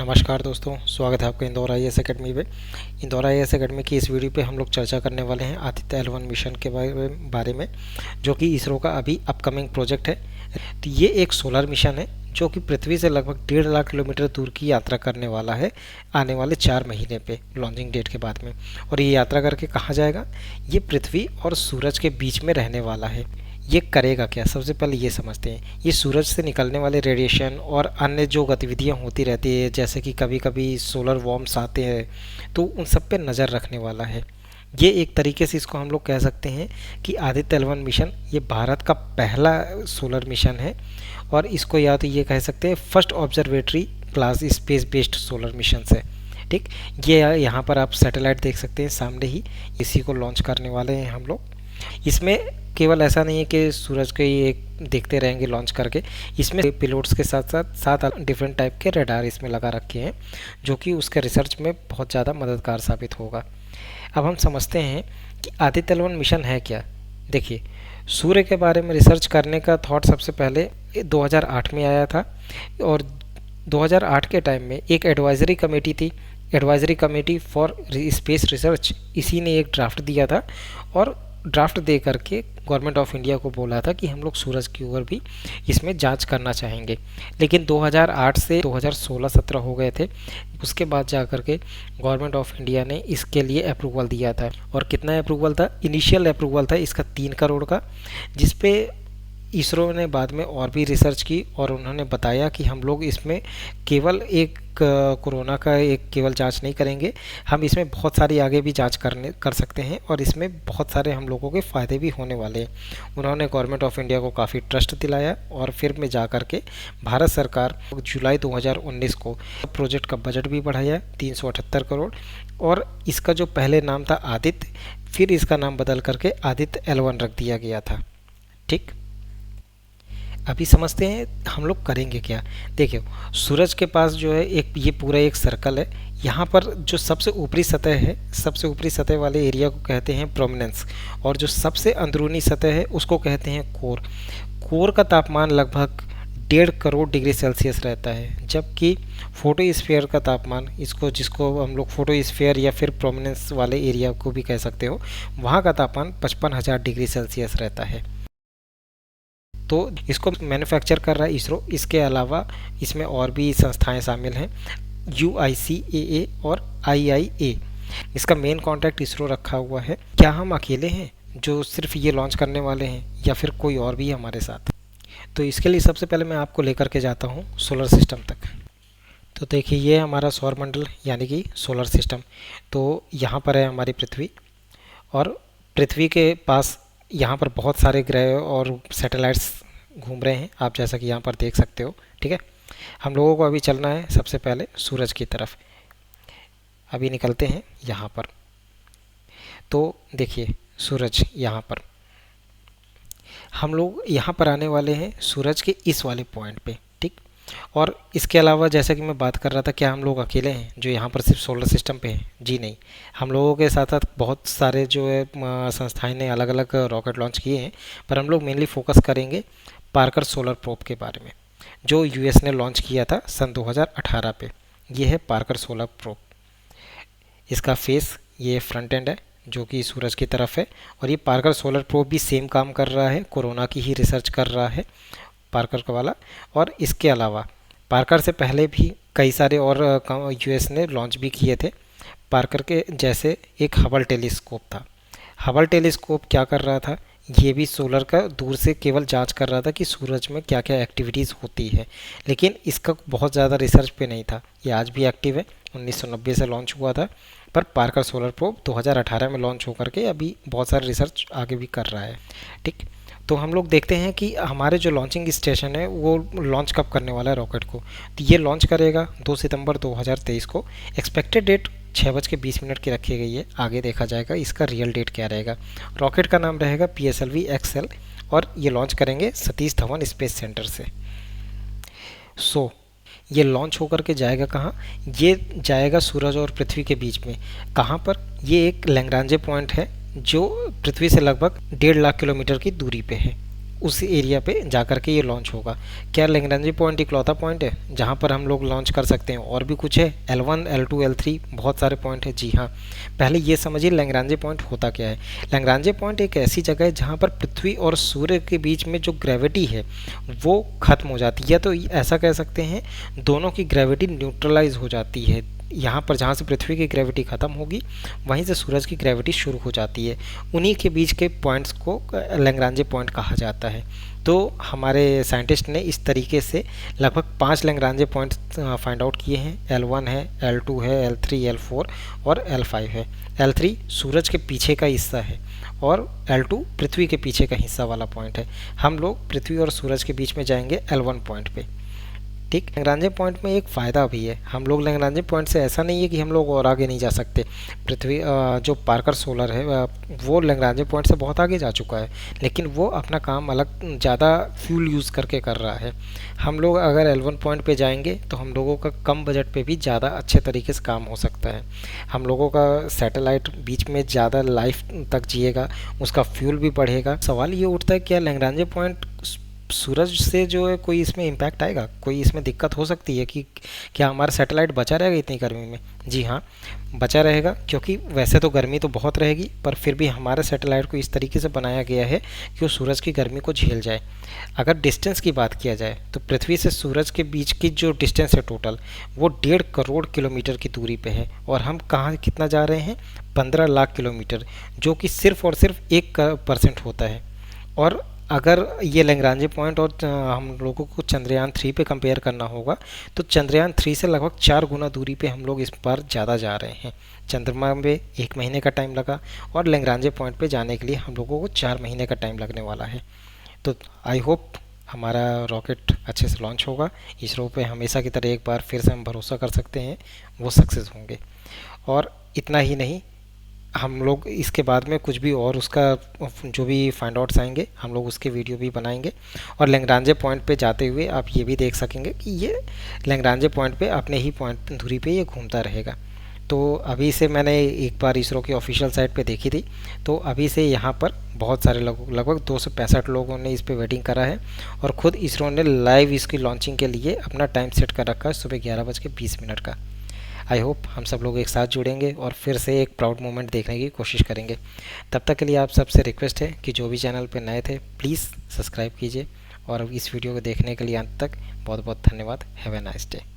नमस्कार दोस्तों, स्वागत है आपका इंदौर आईएएस एकेडमी पे। इंदौर आईएएस एकेडमी की इस वीडियो पे हम लोग चर्चा करने वाले हैं आदित्य L1 मिशन के बारे में, जो कि इसरो का अभी अपकमिंग प्रोजेक्ट है। तो ये एक सोलर मिशन है जो कि पृथ्वी से लगभग 1.5 लाख किलोमीटर दूर की यात्रा करने वाला है आने वाले 4 महीने पे लॉन्चिंग डेट के बाद में। और ये यात्रा करके कहाँ जाएगा? ये पृथ्वी और सूरज के बीच में रहने वाला है। ये करेगा क्या, सबसे पहले ये समझते हैं। ये सूरज से निकलने वाले रेडिएशन और अन्य जो गतिविधियां होती रहती है, जैसे कि कभी कभी सोलर वॉर्म्स आते हैं, तो उन सब पे नज़र रखने वाला है। ये एक तरीके से इसको हम लोग कह सकते हैं कि आदित्य L1 मिशन ये भारत का पहला सोलर मिशन है। और इसको या तो ये कह सकते हैं first observatory class space based solar mission है। ठीक, ये यहाँ पर आप सैटेलाइट देख सकते हैं सामने ही, इसी को लॉन्च करने वाले हैं हम लोग। इसमें केवल ऐसा नहीं है कि सूरज के ही एक देखते रहेंगे लॉन्च करके, इसमें पिलोट्स के साथ साथ 7 डिफरेंट टाइप के रडार इसमें लगा रखे हैं, जो कि उसके रिसर्च में बहुत ज़्यादा मददगार साबित होगा। अब हम समझते हैं कि आदित्य L1 मिशन है क्या। देखिए, सूर्य के बारे में रिसर्च करने का थॉट सबसे पहले 2008 में आया था। और 2008 के टाइम में एक एडवाइजरी कमेटी थी, advisory committee for space research, इसी ने एक ड्राफ्ट दिया था। और ड्राफ्ट दे करके गवर्नमेंट ऑफ इंडिया को बोला था कि हम लोग सूरज की ओर भी इसमें जांच करना चाहेंगे। लेकिन 2008 से 2016-17 हो गए थे, उसके बाद जा कर के गवर्नमेंट ऑफ इंडिया ने इसके लिए अप्रूवल दिया था। और कितना अप्रूवल था? इनिशियल अप्रूवल था इसका 3 करोड़ का, जिस पे इसरो ने बाद में और भी रिसर्च की और उन्होंने बताया कि हम लोग इसमें केवल एक कोरोना का एक केवल जांच नहीं करेंगे, हम इसमें बहुत सारी आगे भी जांच कर सकते हैं और इसमें बहुत सारे हम लोगों के फ़ायदे भी होने वाले हैं। उन्होंने गवर्नमेंट ऑफ इंडिया को काफ़ी ट्रस्ट दिलाया और फिर में जा कर के भारत सरकार जुलाई 2019 को प्रोजेक्ट का बजट भी बढ़ाया 378 करोड़। और इसका जो पहले नाम था आदित्य, फिर इसका नाम बदल करके आदित्य L1 रख दिया गया था। ठीक, अभी समझते हैं हम लोग करेंगे क्या। देखिए, सूरज के पास जो है एक ये पूरा एक सर्कल है। यहाँ पर जो सबसे ऊपरी सतह है, सबसे ऊपरी सतह वाले एरिया को कहते हैं प्रोमिनेंस, और जो सबसे अंदरूनी सतह है उसको कहते हैं कोर। कोर का तापमान लगभग 1.5 करोड़ डिग्री सेल्सियस रहता है, जबकि फोटोस्फीयर का तापमान, इसको जिसको हम लोग फोटोस्फीयर या फिर प्रोमिनेंस वाले एरिया को भी कह सकते हो, वहाँ का तापमान 55,000 डिग्री सेल्सियस रहता है। तो इसको मैन्युफैक्चर कर रहा है इसरो। इसके अलावा इसमें और भी संस्थाएं शामिल हैं, UICAA और IIA। इसका मेन कॉन्ट्रैक्ट इसरो रखा हुआ है। क्या हम अकेले हैं जो सिर्फ ये लॉन्च करने वाले हैं, या फिर कोई और भी है हमारे साथ? तो इसके लिए सबसे पहले मैं आपको लेकर के जाता हूँ सोलर सिस्टम तक। तो देखिए, ये हमारा सौरमंडल यानी कि सोलर सिस्टम। तो यहाँ पर है हमारी पृथ्वी, और पृथ्वी के पास यहाँ पर बहुत सारे ग्रह और सैटेलाइट्स घूम रहे हैं, आप जैसा कि यहाँ पर देख सकते हो। ठीक है, हम लोगों को अभी चलना है सबसे पहले सूरज की तरफ। अभी निकलते हैं यहाँ पर। तो देखिए, सूरज यहाँ पर, हम लोग यहाँ पर आने वाले हैं सूरज के इस वाले पॉइंट पे। ठीक, और इसके अलावा जैसा कि मैं बात कर रहा था, क्या हम लोग अकेले हैं जो यहाँ पर सिर्फ सोलर सिस्टम पे हैं? जी नहीं, हम लोगों के साथ साथ बहुत सारे जो है संस्थाएं ने अलग अलग रॉकेट लॉन्च किए हैं, पर हम लोग मेनली फोकस करेंगे पार्कर सोलर प्रोब के बारे में, जो US ने लॉन्च किया था सन 2018 पे। ये है पार्कर सोलर प्रोब। इसका फेस, ये फ्रंट एंड है जो कि सूरज की तरफ है। और ये पार्कर सोलर प्रोब भी सेम काम कर रहा है, कोरोना की ही रिसर्च कर रहा है पार्कर का वाला। और इसके अलावा पार्कर से पहले भी कई सारे और US ने लॉन्च भी किए थे। पार्कर के जैसे एक हबल टेलीस्कोप था। हबल टेलीस्कोप क्या कर रहा था? ये भी सोलर का दूर से केवल जांच कर रहा था कि सूरज में क्या क्या एक्टिविटीज़ होती है, लेकिन इसका बहुत ज़्यादा रिसर्च पे नहीं था। ये आज भी एक्टिव है, 1990 से लॉन्च हुआ था, पर पार्कर सोलर प्रोब 2018 में लॉन्च होकर के अभी बहुत सारे रिसर्च आगे भी कर रहा है। ठीक, तो हम लोग देखते हैं कि हमारे जो लॉन्चिंग स्टेशन है वो लॉन्च कब करने वाला है रॉकेट को। तो ये लॉन्च करेगा 2 सितंबर 2023 को। एक्सपेक्टेड डेट 6:20 की रखी गई है, आगे देखा जाएगा इसका रियल डेट क्या रहेगा। रॉकेट का नाम रहेगा PSLV XL, और ये लॉन्च करेंगे सतीश धवन स्पेस सेंटर से। ये लॉन्च होकर के जाएगा कहाँ? ये जाएगा सूरज और पृथ्वी के बीच में। कहाँ पर? ये एक लैग्रांजे पॉइंट है जो पृथ्वी से लगभग 1.5 लाख किलोमीटर की दूरी पे है। उस एरिया पे जा कर के ये लॉन्च होगा। क्या लैग्रेंज पॉइंट इकलौता पॉइंट है जहाँ पर हम लोग लॉन्च कर सकते हैं? और भी कुछ है, L1 L2 L3 बहुत सारे पॉइंट है। जी हाँ, पहले ये समझिए लैग्रेंज पॉइंट होता क्या है। लैग्रेंज पॉइंट एक ऐसी जगह है जहाँ पर पृथ्वी और सूर्य के बीच में जो ग्रेविटी है वो ख़त्म हो जाती है, तो ऐसा कह सकते हैं दोनों की ग्रेविटी न्यूट्रलाइज हो जाती है। यहाँ पर जहाँ से पृथ्वी की ग्रेविटी ख़त्म होगी वहीं से सूरज की ग्रेविटी शुरू हो जाती है। उन्हीं के बीच के पॉइंट्स को लैग्रेंज पॉइंट कहा जाता है। तो हमारे साइंटिस्ट ने इस तरीके से लगभग 5 लैग्रेंज पॉइंट्स फाइंड आउट किए हैं। L1 है, L2 है, L3 L4 और L5 है। L3 सूरज के पीछे का हिस्सा है और L2 पृथ्वी के पीछे का हिस्सा वाला पॉइंट है। हम लोग पृथ्वी और सूरज के बीच में जाएंगे L1 पॉइंट पे। ठीक, लैग्रेंज पॉइंट में एक फ़ायदा भी है। हम लोग लैग्रेंज पॉइंट से ऐसा नहीं है कि हम लोग और आगे नहीं जा सकते। पृथ्वी जो पार्कर सोलर है वो लैग्रेंज पॉइंट से बहुत आगे जा चुका है, लेकिन वो अपना काम अलग ज़्यादा फ्यूल यूज़ करके कर रहा है। हम लोग अगर L1 पॉइंट पे जाएंगे तो हम लोगों का कम बजट पे भी ज़्यादा अच्छे तरीके से काम हो सकता है। हम लोगों का सैटेलाइट बीच में ज़्यादा लाइफ तक जिएगा, उसका फ्यूल भी बढ़ेगा। सवाल ये उठता है क्या लैग्रेंज पॉइंट सूरज से जो है कोई इसमें इम्पैक्ट आएगा, कोई इसमें दिक्कत हो सकती है कि क्या हमारा सैटेलाइट बचा रहेगा इतनी गर्मी में? जी हाँ, बचा रहेगा, क्योंकि वैसे तो गर्मी तो बहुत रहेगी पर फिर भी हमारे सैटेलाइट को इस तरीके से बनाया गया है कि वो सूरज की गर्मी को झेल जाए। अगर डिस्टेंस की बात किया जाए तो पृथ्वी से सूरज के बीच की जो डिस्टेंस है टोटल वो 1.5 करोड़ किलोमीटर की दूरी पे है और हम कहाँ कितना जा रहे हैं? 15 लाख किलोमीटर, जो कि सिर्फ और सिर्फ 1% होता है। और अगर ये लैग्रेंज पॉइंट और हम लोगों को चंद्रयान 3 पे कंपेयर करना होगा तो चंद्रयान 3 से लगभग 4 गुना दूरी पे हम लोग इस बार ज़्यादा जा रहे हैं। चंद्रमा में 1 महीने का टाइम लगा और लैग्रेंज पॉइंट पे जाने के लिए हम लोगों को 4 महीने का टाइम लगने वाला है। तो आई होप हमारा रॉकेट अच्छे से लॉन्च होगा। इसरो पे हमेशा की तरह एक बार फिर से हम भरोसा कर सकते हैं, वो सक्सेस होंगे। और इतना ही नहीं, हम लोग इसके बाद में कुछ भी और उसका जो भी फाइंड आउट्स आएंगे हम लोग उसके वीडियो भी बनाएंगे। और लैग्रेंज पॉइंट पे जाते हुए आप ये भी देख सकेंगे कि ये लैग्रेंज पॉइंट पे अपने ही पॉइंट दूरी पे ये घूमता रहेगा। तो अभी से मैंने एक बार इसरो की ऑफिशियल साइट पे देखी थी, तो अभी से यहाँ पर बहुत सारे लोग, लगभग 265 लोगों ने इस पे वेटिंग करा है और ख़ुद इसरो ने लाइव इसकी लॉन्चिंग के लिए अपना टाइम सेट कर रखा है सुबह 11:20 का। आई होप हम सब लोग एक साथ जुड़ेंगे और फिर से एक प्राउड मोमेंट देखने की कोशिश करेंगे। तब तक के लिए आप सबसे रिक्वेस्ट है कि जो भी चैनल पे नए थे प्लीज़ सब्सक्राइब कीजिए और इस वीडियो को देखने के लिए अंत तक बहुत बहुत धन्यवाद। Have a nice day.